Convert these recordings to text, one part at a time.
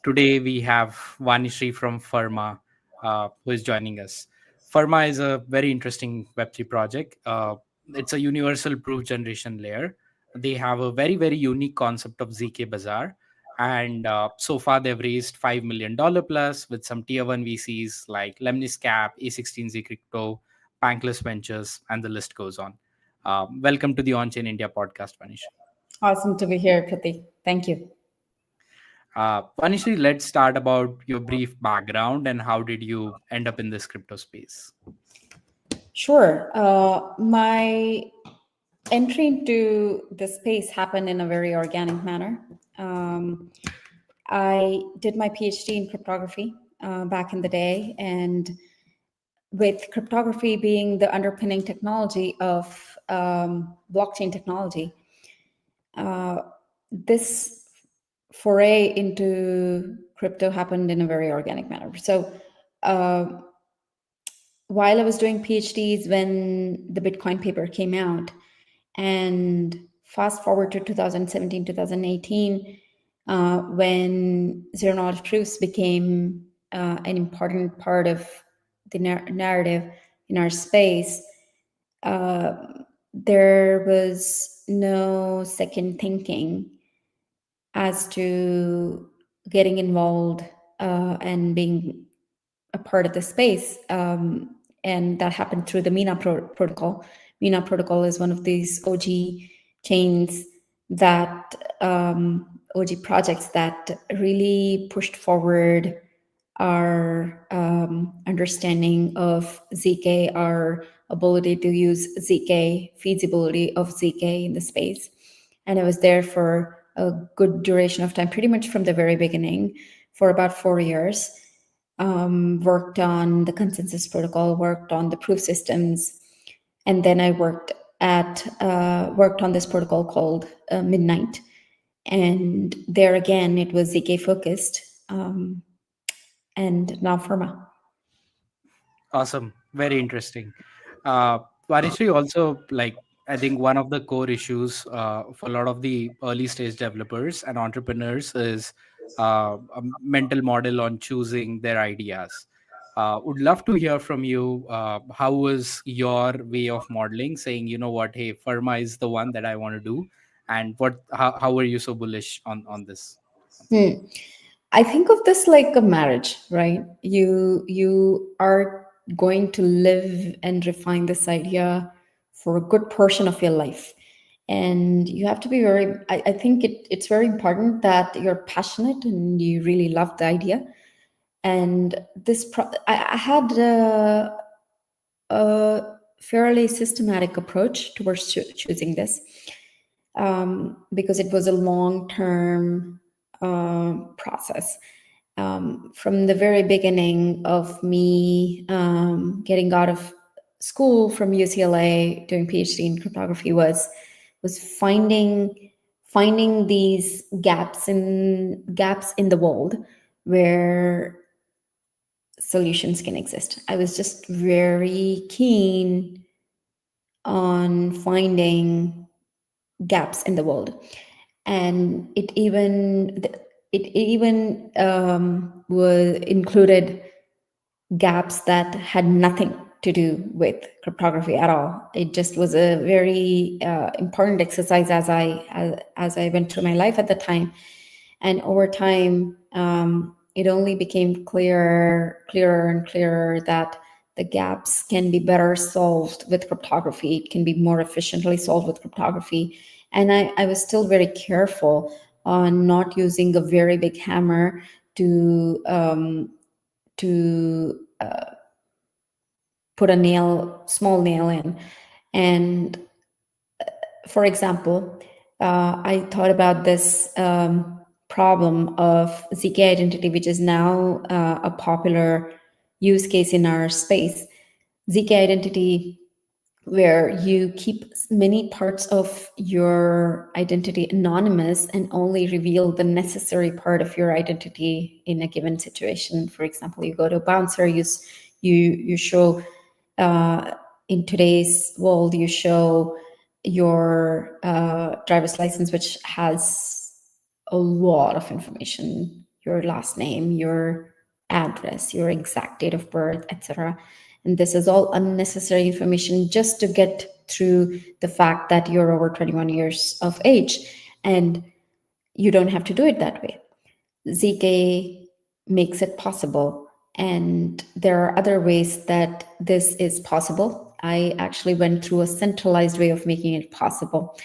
Today we have Vanishree from Fermah, who is joining us. Fermah is a very interesting Web3 project. It's a universal proof generation layer. They have a very unique concept of ZK Bazaar. And so far, they've raised $5 million plus with some tier one VCs like Lemnis Cap, A16Z Crypto, Bankless Ventures, and the list goes on. Welcome to the On-Chain India podcast, Vanishree. Awesome to be here, Pratik. Thank you. Vanishri, let's start about your brief background and how did you end up in this crypto space? Sure. My entry into the space happened in a very organic manner. I did my PhD in cryptography back in the day, and with cryptography being the underpinning technology of blockchain technology, this foray into crypto happened in a very organic manner. So while I was doing PhDs when the Bitcoin paper came out, and fast forward to 2017, 2018, when zero knowledge proofs became an important part of the narrative in our space, there was no second thinking as to getting involved and being a part of the space. And that happened through the Mina protocol. Mina protocol is one of these OG chains that OG projects that really pushed forward our understanding of ZK, our ability to use ZK, feasibility of ZK in the space. And I was there for a good duration of time, pretty much from the very beginning, for about 4 years. Worked on the consensus protocol, worked on the proof systems, and then I worked on this protocol called Midnight. And there again, it was ZK focused. And now Fermah. Awesome. Very interesting. Vanishri, also, I think one of the core issues for a lot of the early stage developers and entrepreneurs is a mental model on choosing their ideas. Would love to hear from you. How was your way of modeling, saying, you know what, hey, Fermah is the one that I want to do, and how were you so bullish on this? I think of this like a marriage, right? You are going to live and refine this idea for a good portion of your life. And you have to be I think it's very important that you're passionate and you really love the idea. And I had a fairly systematic approach towards choosing this, because it was a long-term process. From the very beginning of me getting out of school from UCLA, doing PhD in cryptography, was finding these gaps in the world where solutions can exist. I was just very keen on finding gaps in the world, and it even was included gaps that had nothing to do with cryptography at all. It just was a very important exercise as I went through my life at the time, and over time, it only became clearer and clearer that the gaps can be better solved with cryptography. It can be more efficiently solved with cryptography. And I was still very careful on not using a very big hammer to put a small nail in. And for example, I thought about this problem of ZK identity, which is now a popular use case in our space. ZK identity, where you keep many parts of your identity anonymous and only reveal the necessary part of your identity in a given situation. For example, you go to a bouncer, you show, in today's world, you show your driver's license, which has a lot of information your last name, your address, your exact date of birth, etc. And this is all unnecessary information just to get through the fact that you're over 21 years of age. And you don't have to do it that way. ZK makes it possible. And there are other ways that this is possible. I actually went through a centralized way of making it possible,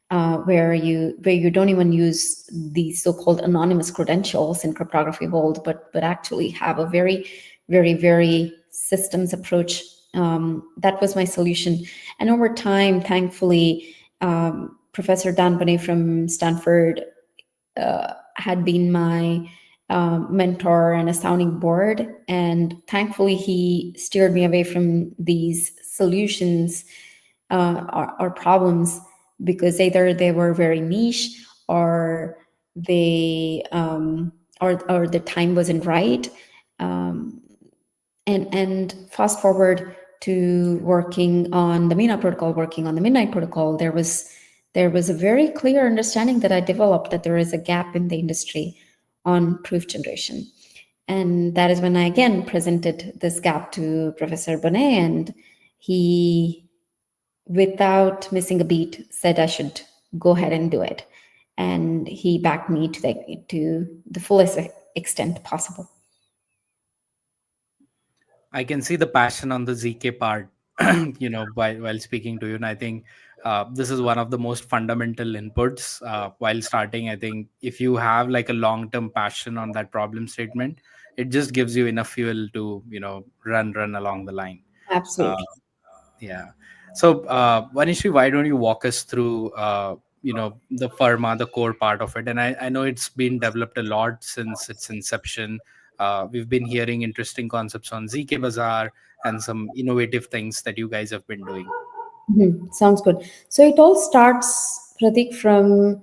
where you don't even use these so-called anonymous credentials in cryptography world, but actually have a very, very, very systems approach. That was my solution. And over time, thankfully, Professor Dan Bonet from Stanford had been my mentor and a sounding board. And thankfully, he steered me away from these solutions or problems, because either they were very niche, or they or the time wasn't right. Um, and fast forward to working on the Mina protocol, working on the Midnight protocol, there was a very clear understanding that I developed that there is a gap in the industry on proof generation. And that is when I again presented this gap to Professor Bonet, and he, without missing a beat, said I should go ahead and do it. And he backed me to the fullest extent possible. I can see the passion on the ZK part, while speaking to you. And I think this is one of the most fundamental inputs while starting. I think if you have like a long term passion on that problem statement, it just gives you enough fuel to, run along the line. Uh, Absolutely. yeah. So, Vanishri, why don't you walk us through, the Fermah, the core part of it? And I know it's been developed a lot since its inception. We've been hearing interesting concepts on ZK Bazaar and some innovative things that you guys have been doing. Sounds good. So it all starts, Pratik, from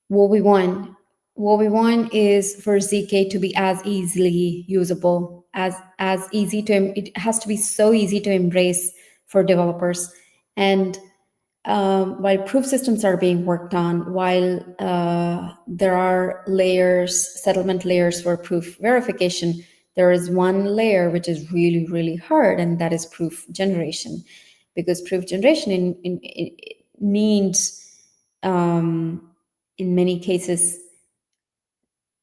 what we want. What we want is for ZK to be as easily usable, as easy to. It has to be so easy to embrace for developers. And while proof systems are being worked on, while there are layers, settlement layers for proof verification, there is one layer which is really, really hard, and that is proof generation. Because proof generation it needs, in many cases,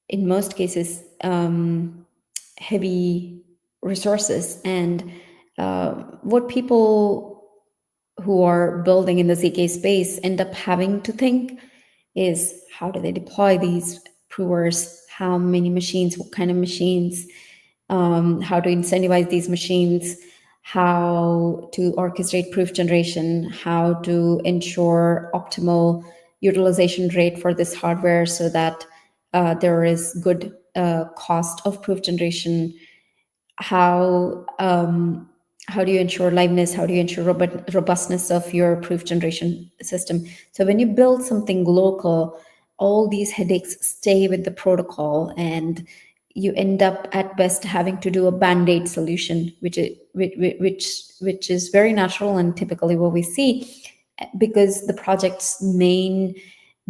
in most cases, heavy resources. And what people who are building in the ZK space end up having to think is, how do they deploy these provers? How many machines? What kind of machines? How to incentivize these machines? How to orchestrate proof generation? How to ensure optimal utilization rate for this hardware so that there is good cost of proof generation? How um, how do you ensure liveness? How do you ensure robustness of your proof generation system? So when you build something local, all these headaches stay with the protocol, and you end up at best having to do a band-aid solution, which is very natural and typically what we see, because the project's main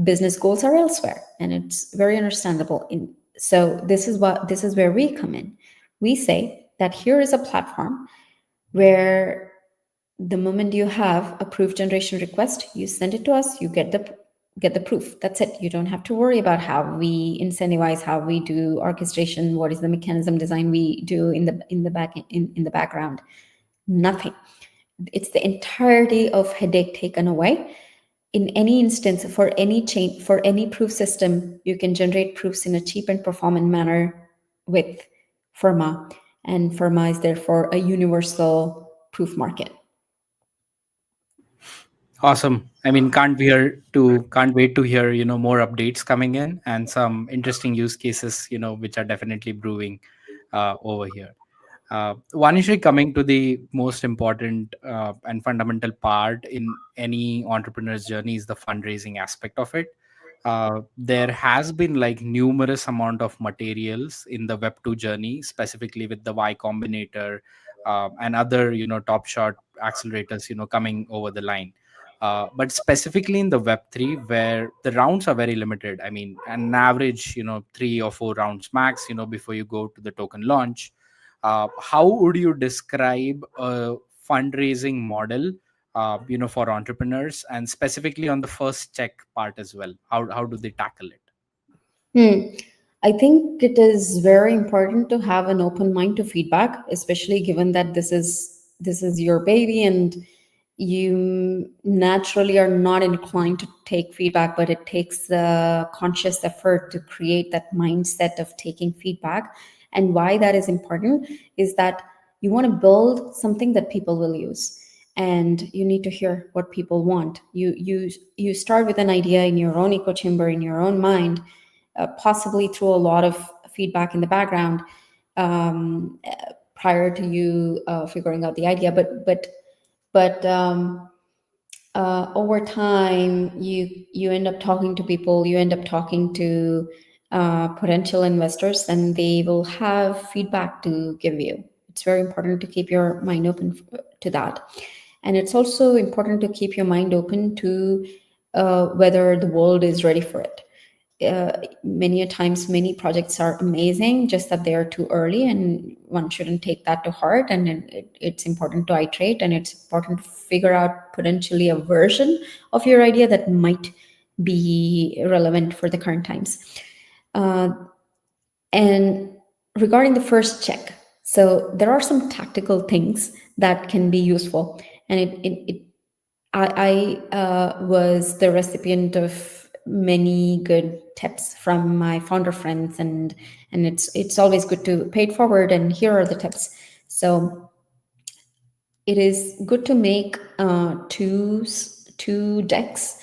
business goals are elsewhere, and it's very understandable. So this is where we come in. We say that here is a platform where the moment you have a proof generation request, you send it to us, you get the proof. That's it. You don't have to worry about how we incentivize, how we do orchestration, what is the mechanism design we do in the background. Nothing. It's the entirety of headache taken away. In any instance, for any chain, for any proof system, you can generate proofs in a cheap and performant manner with Fermah. And Fermah is therefore a universal proof market. Awesome. I mean, can't wait to hear, more updates coming in and some interesting use cases, which are definitely brewing over here. Vanishri, coming to the most important and fundamental part in any entrepreneur's journey is the fundraising aspect of it. There has been like numerous amount of materials in the Web2 journey, specifically with the Y Combinator and other, top shot accelerators, coming over the line. But specifically in the Web3, where the rounds are very limited. I mean, an average, 3 or 4 rounds max, before you go to the token launch. How would you describe a fundraising model, for entrepreneurs, and specifically on the first check part as well? How do they tackle it? Hmm. I think it is very important to have an open mind to feedback, especially given that this is your baby and you naturally are not inclined to take feedback, but it takes a conscious effort to create that mindset of taking feedback. And why that is important is that you want to build something that people will use, and you need to hear what people want. You start with an idea in your own echo chamber, in your own mind, possibly through a lot of feedback in the background, um, prior to you figuring out the idea. But over time, you end up talking to people, you end up talking to potential investors, and they will have feedback to give you. It's very important to keep your mind open to that. And it's also important to keep your mind open to whether the world is ready for it. Many a times, many projects are amazing, just that they are too early, and one shouldn't take that to heart. And it's important to iterate, and it's important to figure out potentially a version of your idea that might be relevant for the current times. Uh, and regarding the first check, so there are some tactical things that can be useful, and I was the recipient of many good tips from my founder friends, and it's always good to pay it forward. And here are the tips. So it is good to make two decks.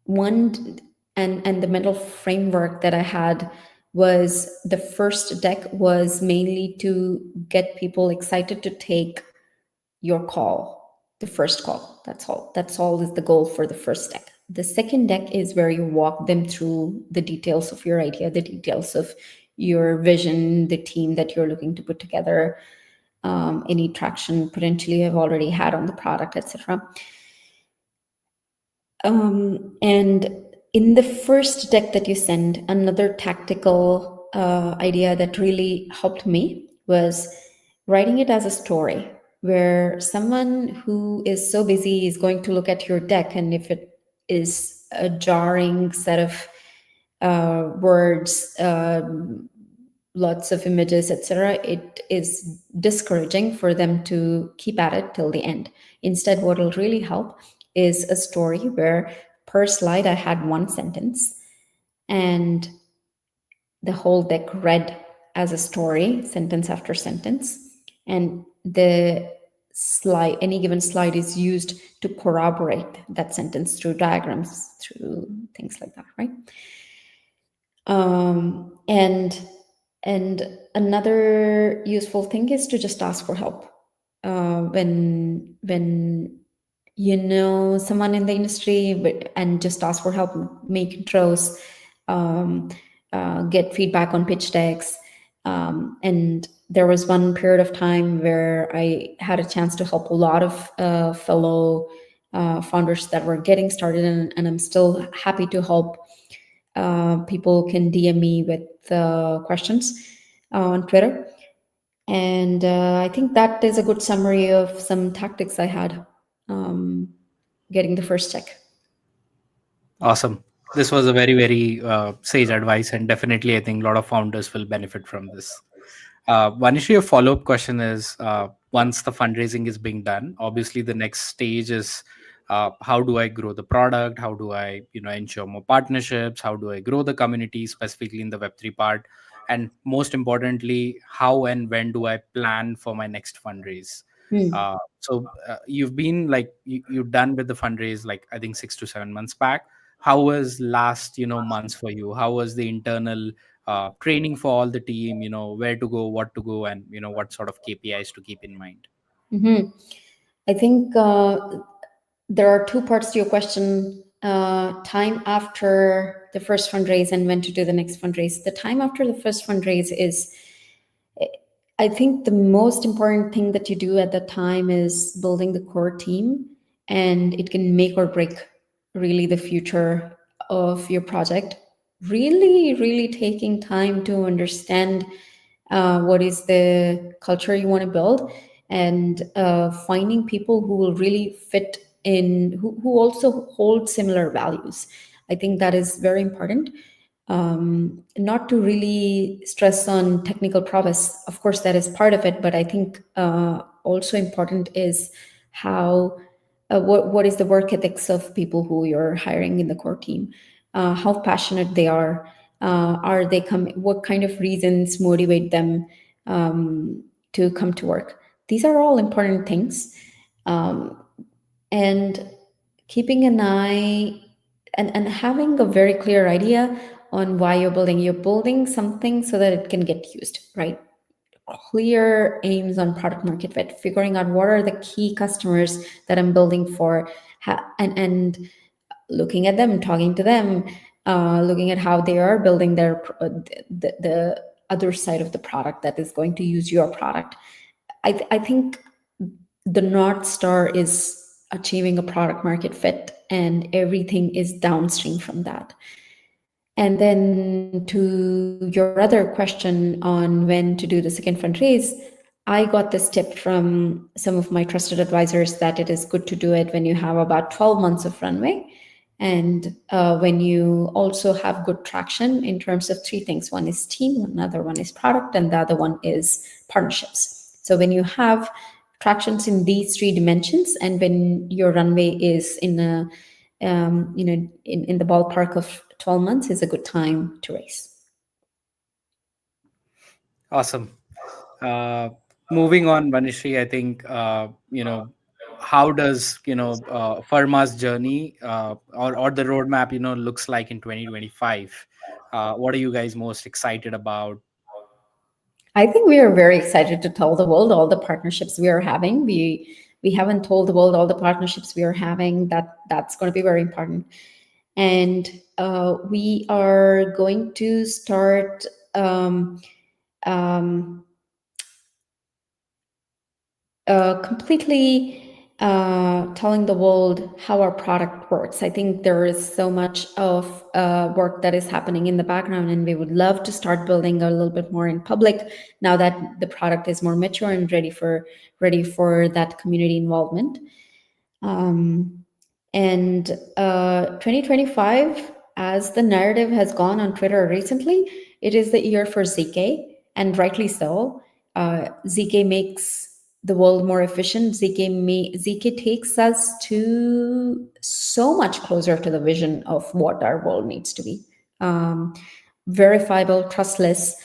One, and the mental framework that I had was, the first deck was mainly to get people excited to take your call, the first call. That's all is the goal for the first deck. The second deck is where you walk them through the details of your idea, the details of your vision, the team that you're looking to put together, any traction potentially you have already had on the product, etc. And in the first deck that you send, another tactical idea that really helped me was writing it as a story, where someone who is so busy is going to look at your deck, and if it is a jarring set of words, lots of images, etc., it is discouraging for them to keep at it till the end. Instead, what will really help is a story where per slide I had one sentence, and the whole deck read as a story, sentence after sentence, and the slide, any given slide, is used to corroborate that sentence through diagrams, through things like that, right? And another useful thing is to just ask for help. When you know someone in the industry, and just ask for help, make intros, get feedback on pitch decks. And there was one period of time where I had a chance to help a lot of fellow founders that were getting started, and I'm still happy to help. People can DM me with questions on Twitter. And I think that is a good summary of some tactics I had getting the first check. Awesome. This was a very, very sage advice, and definitely, I think a lot of founders will benefit from this. Vanishree, a follow-up question is: once the fundraising is being done, obviously the next stage is, how do I grow the product? How do I, ensure more partnerships? How do I grow the community, specifically in the Web3 part? And most importantly, how and when do I plan for my next fundraise? Hmm. You've been like you've done with the fundraise, like I think 6 to 7 months back. How was last months for you? How was the internal training for all the team, where to go, what to go, and what sort of KPIs to keep in mind? Mm-hmm. I think there are two parts to your question. Time after the first fundraise and when to do the next fundraise. The time after the first fundraise is, I think the most important thing that you do at that time is building the core team and it can make or break really the future of your project. Really, really taking time to understand what is the culture you want to build, and finding people who will really fit in, who also hold similar values. I think that is very important. Not to really stress on technical prowess. Of course, that is part of it, but I think also important is how what is the work ethics of people who you're hiring in the core team, how passionate they are they come, what kind of reasons motivate them to come to work. These are all important things, and keeping an eye and having a very clear idea on why you're building something so that it can get used, right? Clear aims on product market fit, figuring out what are the key customers that I'm building for, and looking at them, talking to them, looking at how they are building the other side of the product that is going to use your product. I think the North Star is achieving a product market fit, and everything is downstream from that. And then to your other question on when to do the second fundraise, I got this tip from some of my trusted advisors that it is good to do it when you have about 12 months of runway, and when you also have good traction in terms of three things. One is team, another one is product, and the other one is partnerships. So when you have tractions in these three dimensions, and when your runway is in a in the ballpark of 12 months, is a good time to raise. Awesome. Uh, Moving on, Vanishree, I think how does Fermah's journey or the roadmap looks like in 2025? What are you guys most excited about? I think we are very excited to tell the world all the partnerships we are having. We haven't told the world all the partnerships we are having. That's going to be very important. And we are going to start um, completely telling the world how our product works. I think there is so much of work that is happening in the background, and we would love to start building a little bit more in public now that the product is more mature and ready for that community involvement. Um, and 2025, as the narrative has gone on Twitter recently, it is the year for ZK, and rightly so. ZK makes the world more efficient. ZK takes us to so much closer to the vision of what our world needs to be. Verifiable, trustless,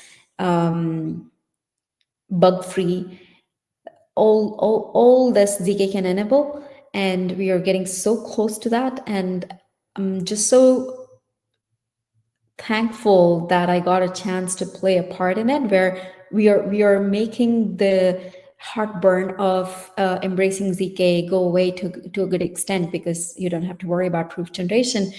bug-free, all this ZK can enable, and we are getting so close to that. And I'm just so thankful that I got a chance to play a part in it, where we are making the heartburn of embracing ZK go away to a good extent, because you don't have to worry about proof generation.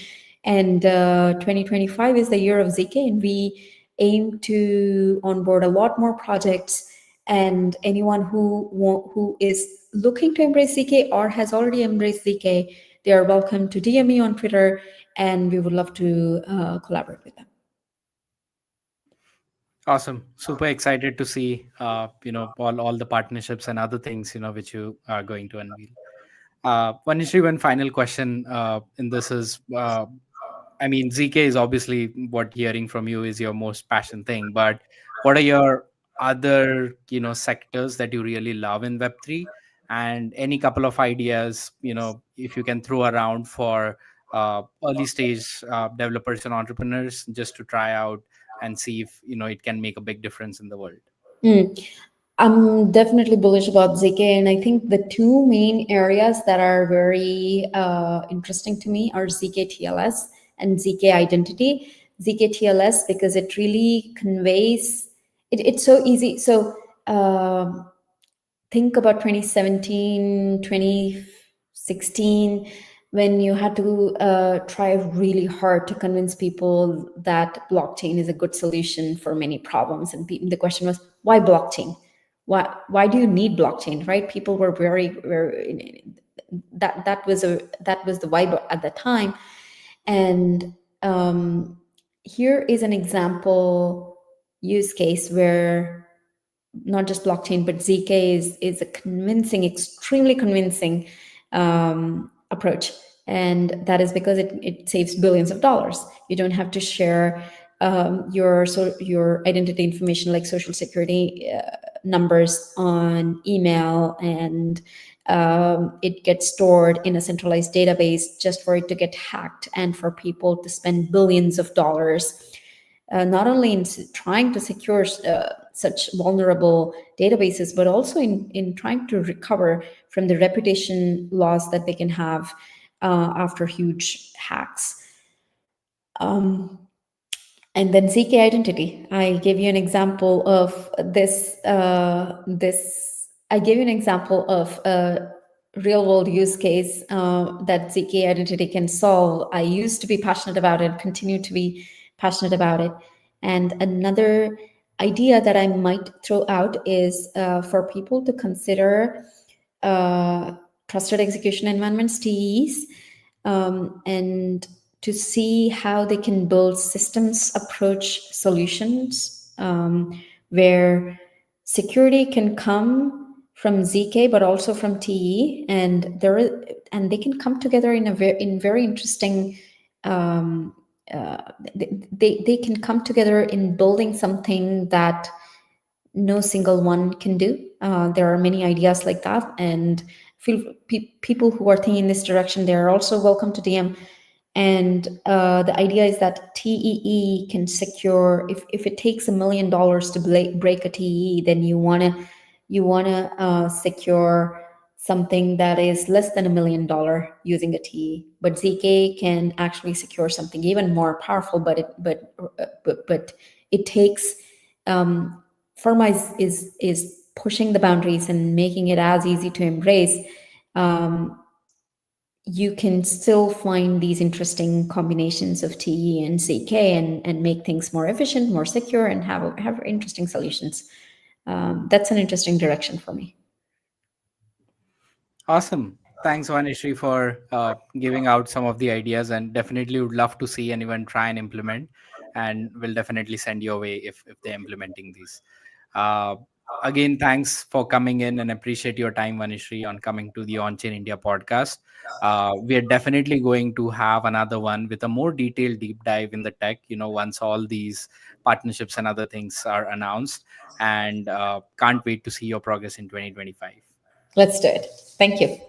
And 2025 is the year of ZK, and we aim to onboard a lot more projects. And anyone who is looking to embrace ZK or has already embraced ZK, they are welcome to DM me on Twitter, and we would love to collaborate with them. Awesome. Super excited to see all the partnerships and other things which you are going to unveil. Vanishri, one final question in this is, I mean, ZK is obviously what hearing from you is your most passion thing, but what are your other, sectors that you really love in Web3? And any couple of ideas, if you can throw around for early stage developers and entrepreneurs just to try out and see if, it can make a big difference in the world. Mm. I'm definitely bullish about ZK, and I think the two main areas that are very interesting to me are ZK TLS and ZK Identity. ZK TLS because it really conveys it's so easy. So think about 2017, 2016, when you had to try really hard to convince people that blockchain is a good solution for many problems. And the question was, why blockchain? Why do you need blockchain, right? People were very that was the vibe at the time. And here is an example use case where not just blockchain, but ZK is a convincing, extremely convincing approach. And that is because it saves billions of dollars. You don't have to share your identity information like social security numbers on email, and it gets stored in a centralized database just for it to get hacked and for people to spend billions of dollars not only in trying to secure such vulnerable databases, but also in trying to recover from the reputation loss that they can have after huge hacks. And then ZK identity. I gave you an example of this. I gave you an example of a real world use case that ZK identity can solve. I used to be passionate about it, continue to be passionate about it. And another idea that I might throw out is for people to consider trusted execution environments, TEs, and to see how they can build systems approach solutions where security can come from ZK, but also from TE, and they can come together in very interesting. They can come together in building something that no single one can do. There are many ideas like that, and feel people who are thinking in this direction, they are also welcome to DM. And the idea is that TEE can secure, if it takes $1 million to break a TEE, then you wanna secure something that is less than $1 million using a TEE. But ZK can actually secure something even more powerful. But it takes Fermah is pushing the boundaries and making it as easy to embrace. You can still find these interesting combinations of TE and ZK and make things more efficient, more secure, and have interesting solutions. That's an interesting direction for me. Awesome. Thanks, Vanishree, for giving out some of the ideas, and definitely would love to see anyone try and implement. And we'll definitely send you away if they're implementing these. Uh, Again, thanks for coming in, and appreciate your time, Vanishree, on coming to the On Chain India podcast. We are definitely going to have another one with a more detailed deep dive in the tech. Once all these partnerships and other things are announced, and can't wait to see your progress in 2025. Let's do it. Thank you.